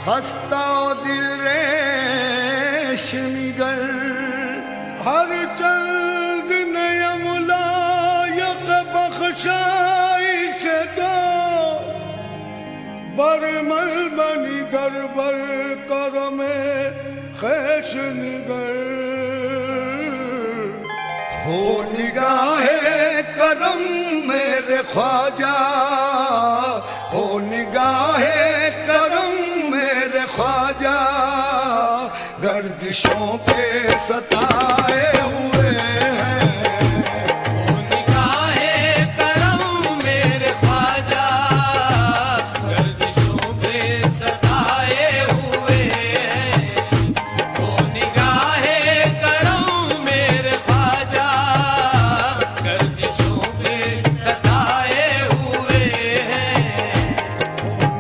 खस्ता दिल रेशमीगर हर चंद नया मुलायक बख्शाइश दो बरमल बनी गर बर कर में खैश निगर हो निगाहे करम मेरे ख्वाजा हो निगाहे करम मेरे ख्वाजा गर्दिशों के सताए हुए हैं हो निगाहे करम मेरे ख्वाजा गर्दिशों पे सताए हुए हैं हो निगाहे करम मेरे ख्वाजा गर्दिशों पे सताए हुए हैं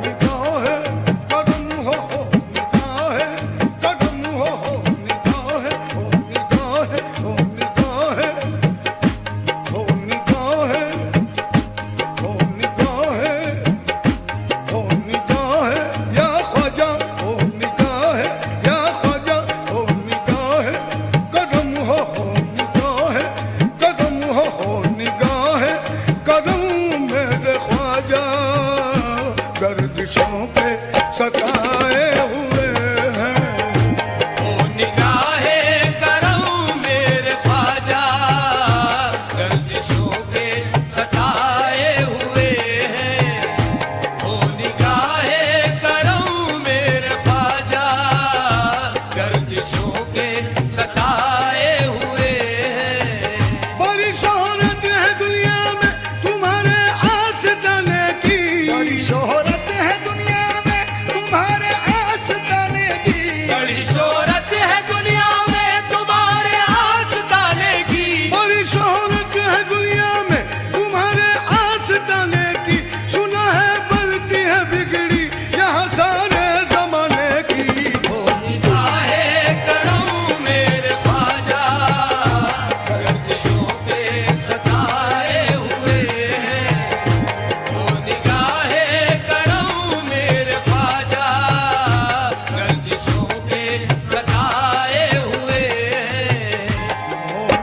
निगाहे करम हो निगाहे करम हो निगाहे हो निगाहे हो निगाहे हो निगाहे हो निगाहे या ख्वाजा हो निगाहे या ख्वाजा हो निगाहे करम हो निगाहे करम हो निगाहे करम मेरे ख्वाजा गर्दिशों पे सताए हुए हैं हो निगाहे करम मेरे ख्वाजा गर्दिशों पे सताए हुए हैं हो निगाहे करम मेरे ख्वाजा गर्दिशों के सताए हुए हैं बड़ी शोहरत है दुनिया में तुम्हारे आस्ताने की बड़ी शोहरत है दुनिया में तुम्हारे आस्ताने की बड़ी शोहरत है दुनिया में तुम्हारे आस्ताने की बड़ी शोहरत है दुनिया में तुम्हारे आस्ताने की सुना है बनती है बिगड़ी यहाँ सारे जमाने की हो निगाहे करम मेरे ख्वाजा गर्दिशों पे सताए हुए हैं हो निगाहे करम मेरे ख्वाजा गर्दिशों पे सताए हुए हैं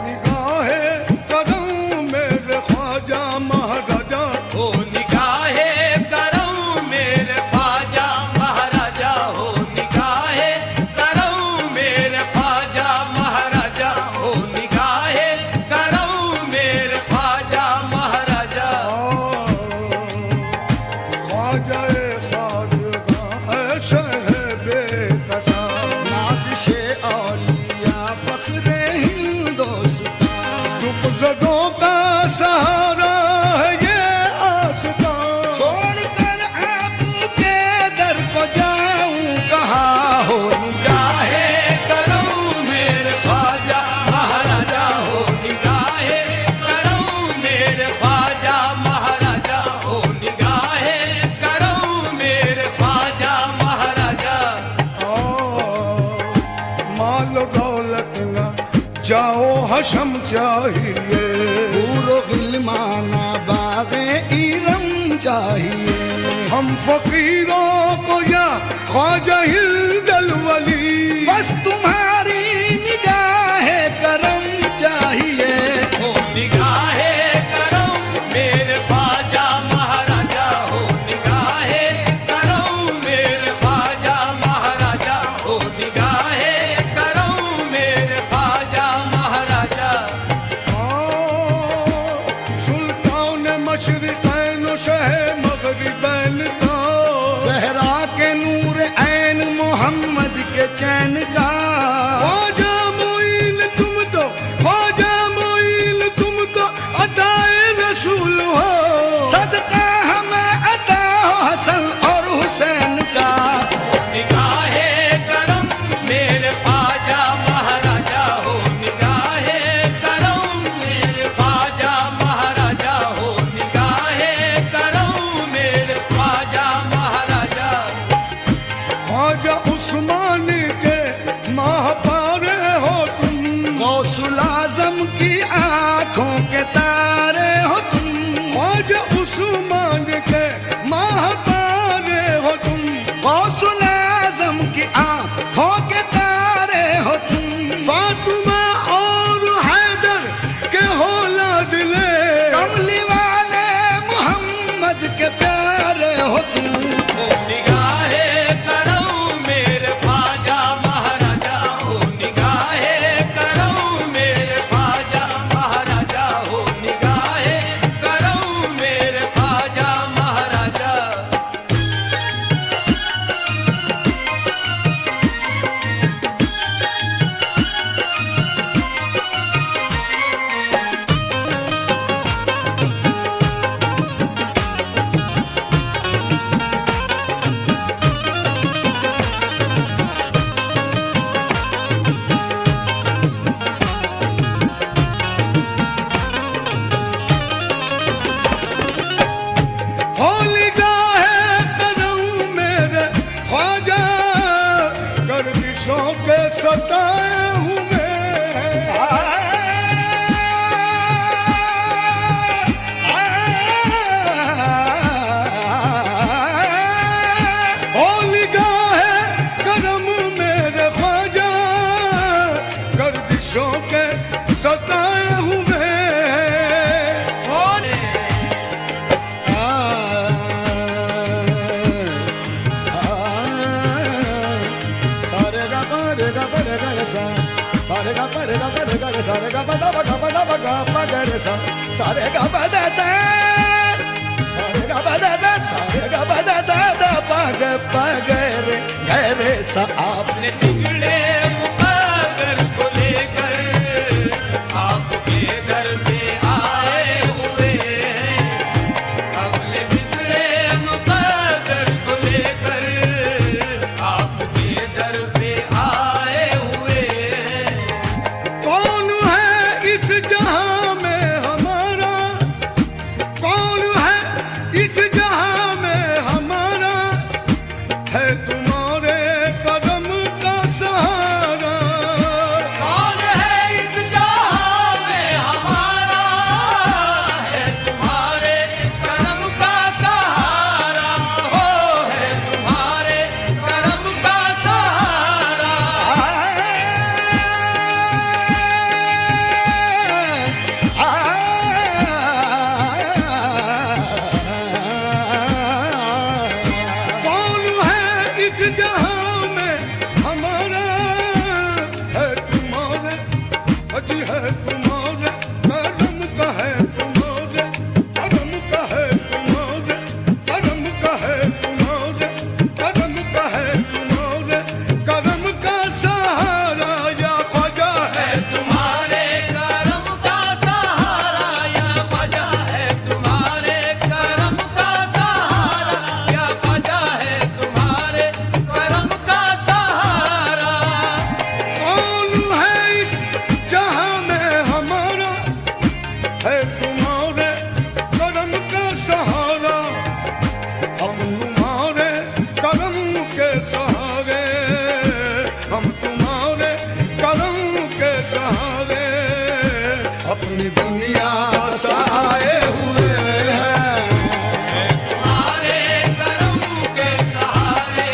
निगाहे कदम मेरे ख्वाजा महाराजा हो निगाहे करम मेरे ख्वाजा महाराजा हो निगाहे करम मेरे ख्वाजा महाराजा हो निगाहे करम मेरे ख्वाजा महाराजा ख्वाजा ख्वाजा ऐसे है बेकसा नाज़िशे औलिया फ़ख्रे हिंदुस्तान दुपज़दों का सहारा है ये आस्तां छोड़कर आपके दर को जाऊं कहाँ हो निगाहे करम मेरे ख्वाजा महाराजा हो निगाहे करम मेरे ख्वाजा महाराजा हो निगाहे करम मेरे ख्वाजा महाराजा माल दौलत न जाओ हशम चाहिए पूरो गिलमाना बागे इरम चाहिए हम फकीरों को या ख्वाजा हिंदल वली बस तुम्हारी निगाहे करम चाहिए हो निगाहे करम मेरे ख्वाजा महाराजा हो निगाहे करम मेरे ख्वाजा महाराजा हो निगाहे करम मेरे ख्वाजा महाराजा सुल्तान मशरिकैन शह मगरिबैन का ज़हरा के नूर ऐन मोहम्मद के चैन का सारे गा बदा बगा बदा बगा पगरे सा सारे गा बदा सा सारे गा बदा सा सारे गा बदा सा दा पग पगरे गरे सा आपने बिगड़े मुकद्दर को लेकर आपके दर पे आए हुए हमने बिगड़े मुकद्दर को लेकर आपके दर पे आए हुए कौन है इस जहां में हमारा, कौन है इस जहां में हमारा, है तुम्हारे कदम का सहारा। कौन है इस जहां में हमारा है तुम्हारे करम का सहारा हो है तुम्हारे करम का सहारा कौन है इस जहां में हमारा, है तुम्हारे अजी है तुम्हारे करम का है तुम्हारे करम का है तुम्हारे करम का है तुम्हारे करम का है तुम्हारे करम का सहारा या ख्वाजा है तुम्हारे करम का सहारा या वजह है तुम्हारे करम का सहारा या वजह है तुम्हारे करम का सहारा कौन है इस जहां में हमारा, है तुम्हारे करम का सहारा। हम तुम्हारे करम के सहारे, हम तुम्हारे करम के सहारे अपनी दुनिया बसाए हुए हैं। तुम्हारे करम के सहारे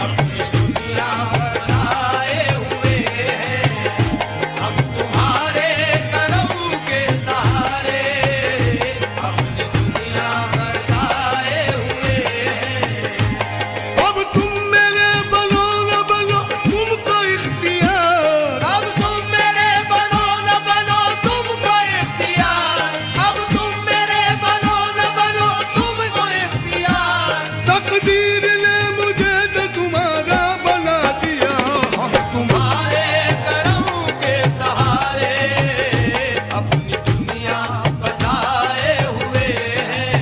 अपनी दुनिया बसाए हुए हैं हम तुम्हारे करम के सहारे अपनी दुनिया बसाए हुए हैं अब तुम मेरे बनो न बनो तुमको इख्तियार, अब तुम मेरे बनो न बनो तुमको इख्तियार अब तुम मेरे बनो न बनो तुमको इख्तियार तकदीर ने मुझे तो तुम्हारा बना दिया। हम तुम्हारे करम के सहारे अपनी दुनिया बसाए हुए हैं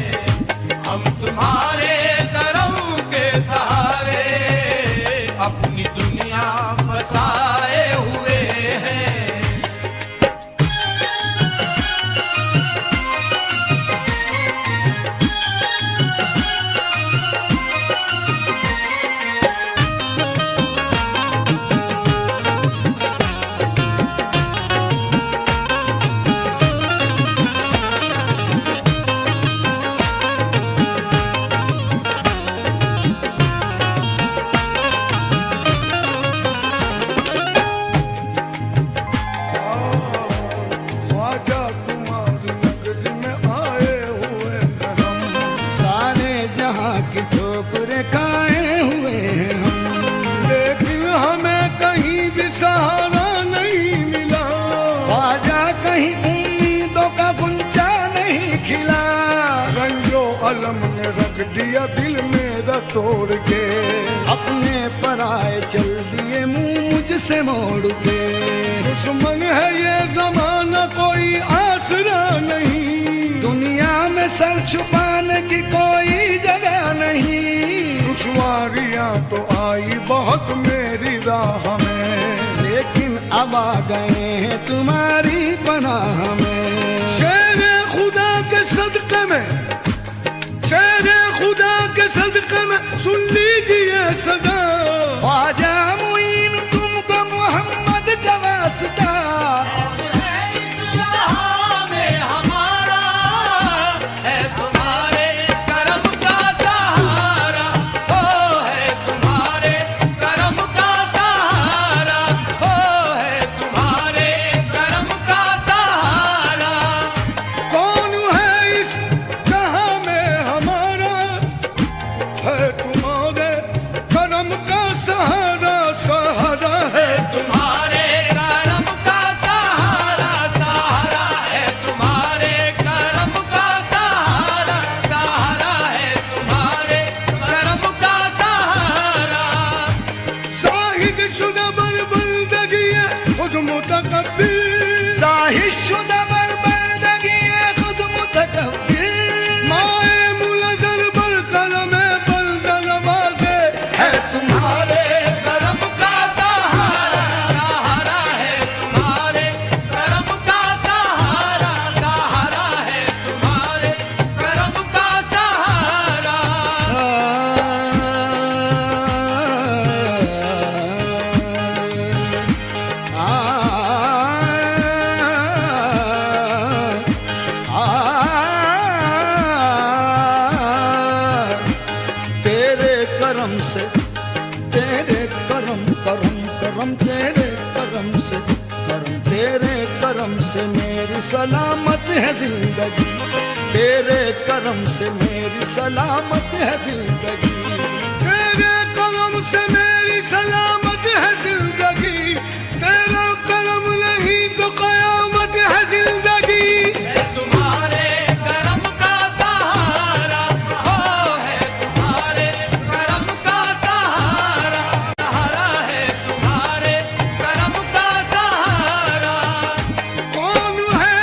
हम तुम्हारे करम के सहारे अपनी दुनिया बसाए हुए हैं ख्वाजा तुम्हारी नगरी में आए हुए हैं हम, सारे जहां की ठोकरें खाए हुए हैं हम लेकिन हमें कहीं भी सहारा नहीं मिला। ख्वाजा कहीं उम्मीदों का गुंजा नहीं खिला रंजो अलम ने रख दिया दिल मेरा तोड़ के, अपने पराए चल दिए मुंह मुझसे मोड़ के दुश्मन है ये जमाना कोई आसरा नहीं। दुनिया में सर छुपाने की कोई जगह नहीं दुश्वारियां तो आई बहुत मेरी राह में, लेकिन अब आ गए हैं तुम्हारी पनाह में शेर खुदा के सदक़े में, शेर खुदा के सदक़े में सुन लीजिए सदा। ख्वाजा मुईन तुमको मोहम्मद का वास्ता इस जहां में हमारा है तुम्हारे करम का सहारा हो है तुम्हारे करम का सहारा हो है तुम्हारे करम का सहारा करम तेरे करम से, करम तेरे करम से मेरी सलामत है जिंदगी, तेरे करम से मेरी सलामत है जिंदगी, तेरे करम से मेरी सलामत है जिंदगी, तेरा करम नहीं तो कयामत है जिंदगी। है तुम्हारे करम का सहारा, हो है तुम्हारे करम का सहारा, सहारा है तुम्हारे करम का सहारा। कौन है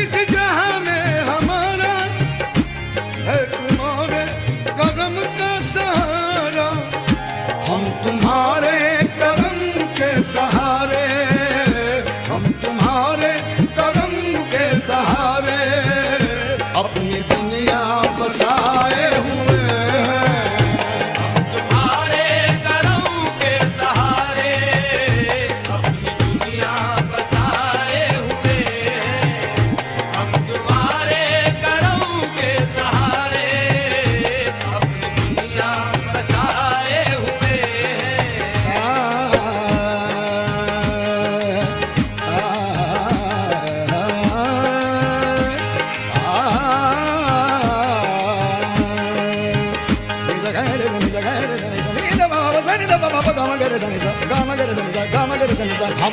इस जहां में हमारा, है तुम्हारे करम का सहारा। हम तुम्हारे करम के सहारे, हम तुम्हारे करम के सहारे अपनी दुनिया बसाए हुए हैं, तुम्हारे करम के सहारे अपनी दुनिया बसाए हुए हैं, हम तुम्हारे करम के सहारे अपनी दुनिया बसाए हुए हैं। हम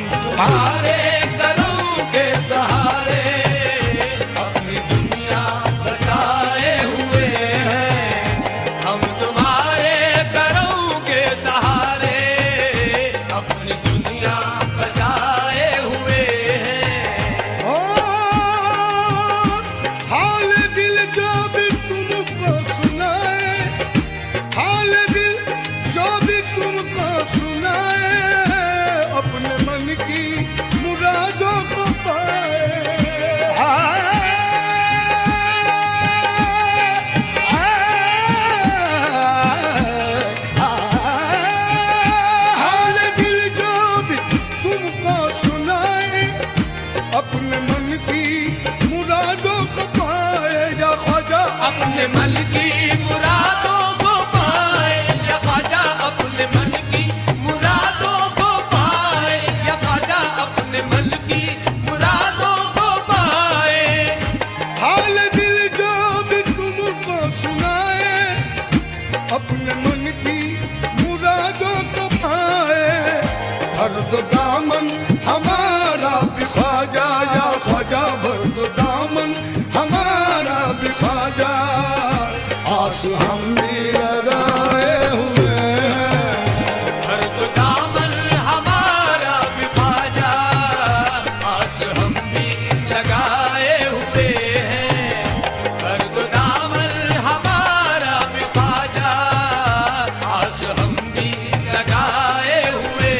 तुम्हारे तुम्हारे करम के सहारे अपनी दुनिया बसाए हुए हैं, हम तुम्हारे करम के सहारे अपनी दुनिया बसाए हुए हैं। ओ, हाल दिल जो भी तुमको सुनाए, हाल दिल जो भी तुमको सुनाए, अपने मन की मुरादों को पाए। हाल दिल जो भी तुमको सुनाए, अपने मन की मुरादों को पाए। या ख्वाजा अपने मन की मुरादों को पाए, या ख्वाजा अपने मन की मुरादों को पाए, या ख्वाजा अपने मन की मुरादों को पाए। हाल दिल जो भी तुमको सुनाए, अपने मन की मुरादों को पाए। भर दो दामन हमारा भी ख्वाजा, या ख्वाजा भर दो दामन हमारा भी ख्वाजा। आस हम भी लगाए हुए हैं, हर तो दामन हमारा भी ख्वाजा, आस हम भी लगाए हुए हैं, हर तो दामन हमारा भी ख्वाजा, आस हम भी लगाए हुए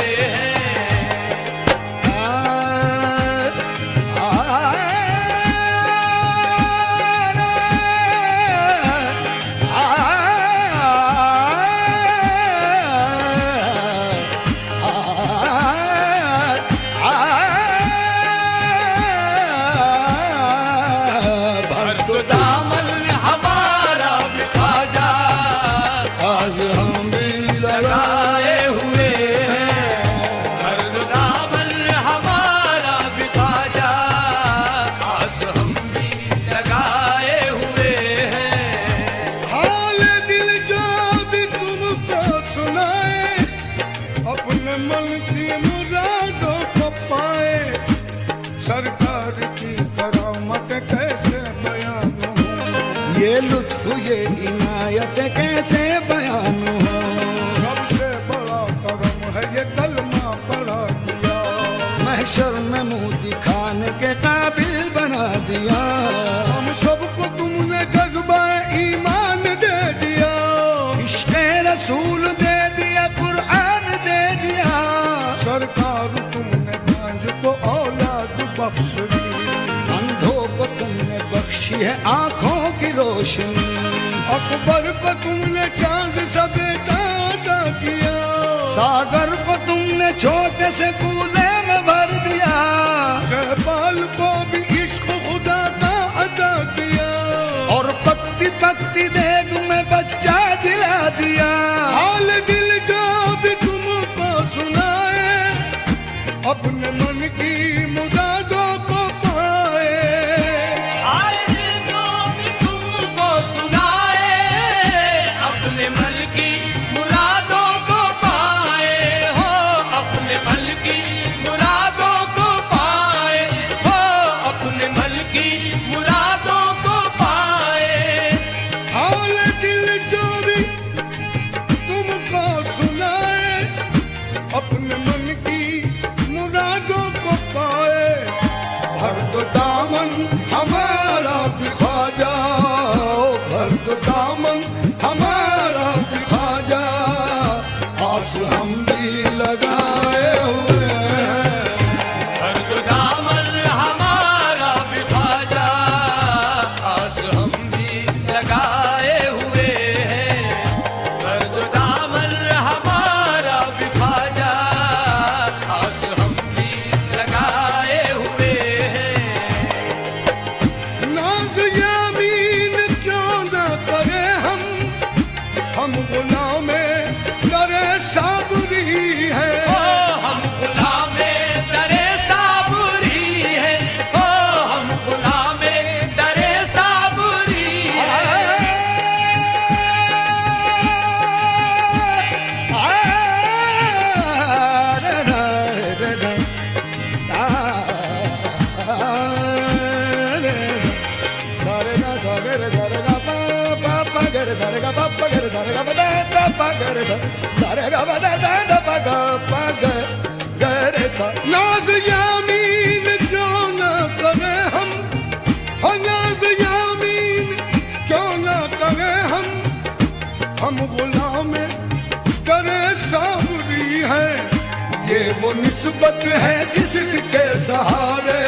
ये इनायत कैसे बयान हो। सबसे बड़ा करम है ये कलमा पढ़ा दिया, महशर में मुंह दिखाने के काबिल बना दिया। हम सबको तुमने जज्बा ईमान दे दिया, इश्क़ रसूल दे दिया, कुरान दे दिया। सरकार तुमने भांज को औलाद बख्श दी, अंधों को तुमने बख्शी है आंखों की रोशनी। अकबर को तुमने चांद सा बेटा अदा किया, सागर को तुमने छोटे से कूजे में भर दिया। शहपाल को भी इश्क खुदा का अदा किया, और पत्ती पत्ती देग में बच्चा जिला दिया। हाल दिल जो भी तुमको सुनाए, रे सा सारे गा मा दा दा दा पा गा ग रे सा। नाज यामीन क्यों न करे हम, हो नाज यामीन क्यों न करे हम गुलाम करे सावरी है। ये वो निस्बत है जिसके सहारे